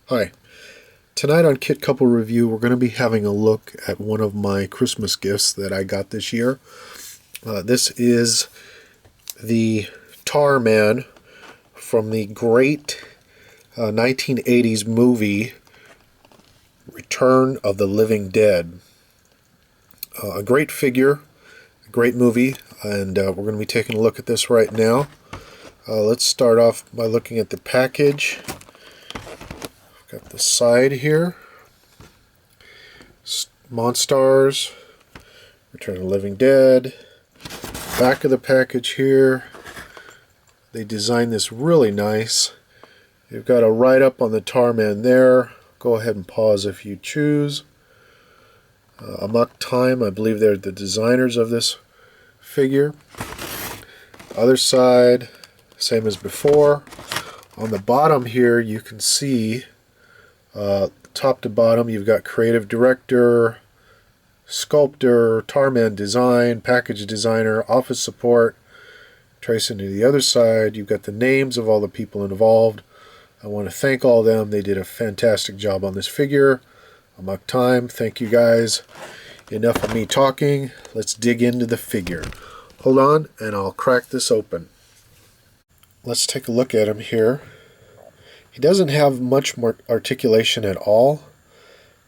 Hi. Tonight on Kit Couple Review, we're going to be having a look at one of my Christmas gifts that I got this year. This is the Tar Man from the great 1980s movie Return of the Living Dead. A great figure, a great movie, and we're going to be taking a look at this right now. Let's start off by looking at the package. Got the side here. Monstars, Return of the Living Dead. Back of the package here. They designed this really nice. You've got a write-up on the Tar Man there. Go ahead and pause if you choose. Amok Time, I believe they're the designers of this figure. Other side, same as before. On the bottom here, you can see top to bottom, you've got creative director, sculptor, Tarman design, package designer, office support. Tracing to the other side, you've got the names of all the people involved. I want to thank all of them. They did a fantastic job on this figure. Amok Time, thank you guys. Enough of me talking. Let's dig into the figure. Hold on, and I'll crack this open. Let's take a look at him here. He doesn't have much more articulation at all.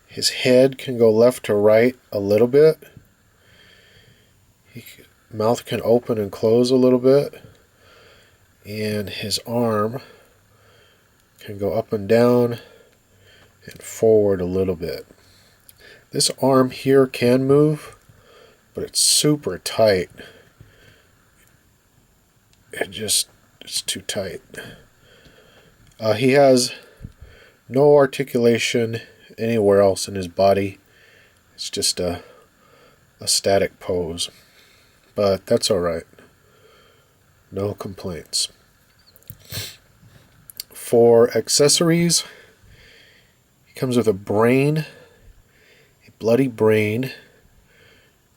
His head can go left to right a little bit. Mouth can open and close a little bit. And his arm can go up and down and forward a little bit. This arm here can move, but it's super tight. It's too tight. He has no articulation anywhere else in his body. It's just a static pose. But that's alright. No complaints. For accessories, he comes with a brain, a bloody brain,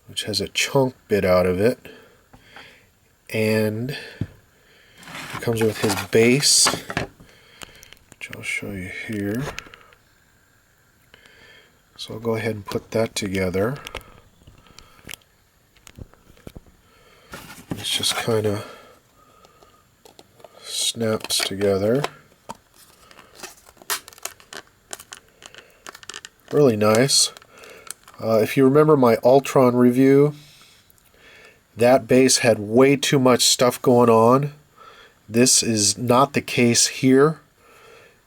which has a chunk bit out of it. And it comes with his base, which I'll show you here. So I'll go ahead and put that together. It just kind of snaps together. Really nice. If you remember my Ultron review, that base had way too much stuff going on. This is not the case here.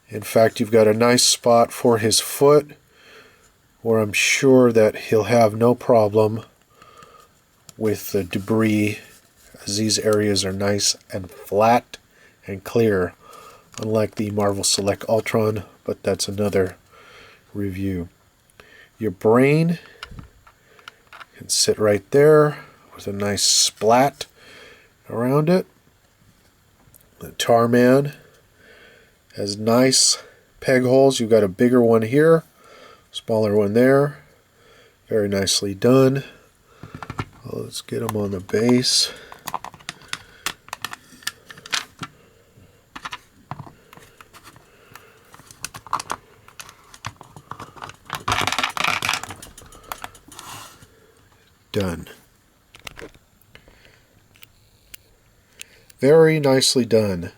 In fact, you've got a nice spot for his foot, where I'm sure that he'll have no problem with the debris, as these areas are nice and flat and clear, unlike the Marvel Select Ultron, but that's another review. Your brain can sit right there with a nice splat around it. The Tar Man has nice peg holes. You've got a bigger one here, smaller one there. Very nicely done. Well, let's get them on the base. Done. Very nicely done.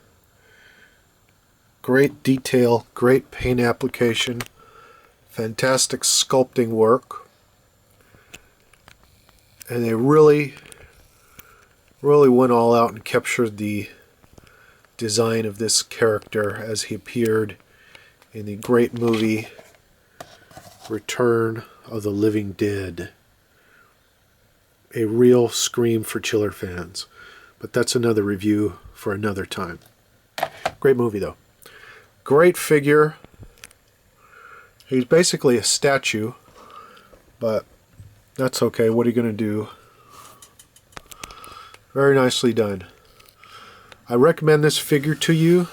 Great detail, great paint application, fantastic sculpting work. And they really went all out and captured the design of this character as he appeared in the great movie Return of the Living Dead. A real scream for chiller fans. But that's another review for another time. Great movie though. Great figure. He's basically a statue, but that's okay. What are you going to do? Very nicely done. I recommend this figure to you.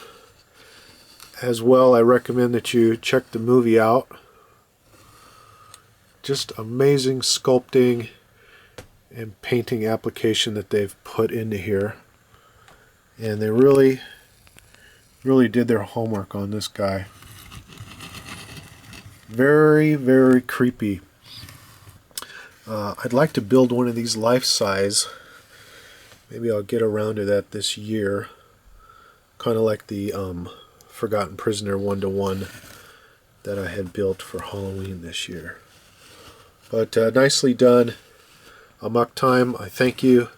As well, I recommend that you check the movie out. Just amazing sculpting and painting application that they've put into here. And they really did their homework on this guy. Very, very creepy. I'd like to build one of these life-size. Maybe I'll get around to that this year. Kind of like the Forgotten Prisoner 1-to-1 that I had built for Halloween this year. But nicely done. Amok Time, I thank you.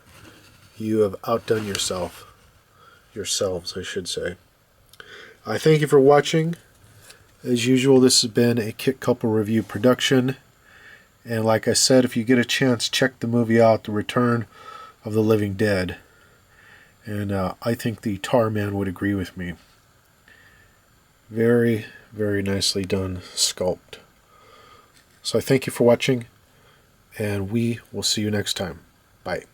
You have outdone yourself. Yourselves, I should say. I thank you for watching. As usual, this has been a Kit Couple Review production. And like I said, if you get a chance, check the movie out, The Return of the Living Dead. And I think the Tar Man would agree with me. Very, very nicely done sculpt. So I thank you for watching, and we will see you next time. Bye.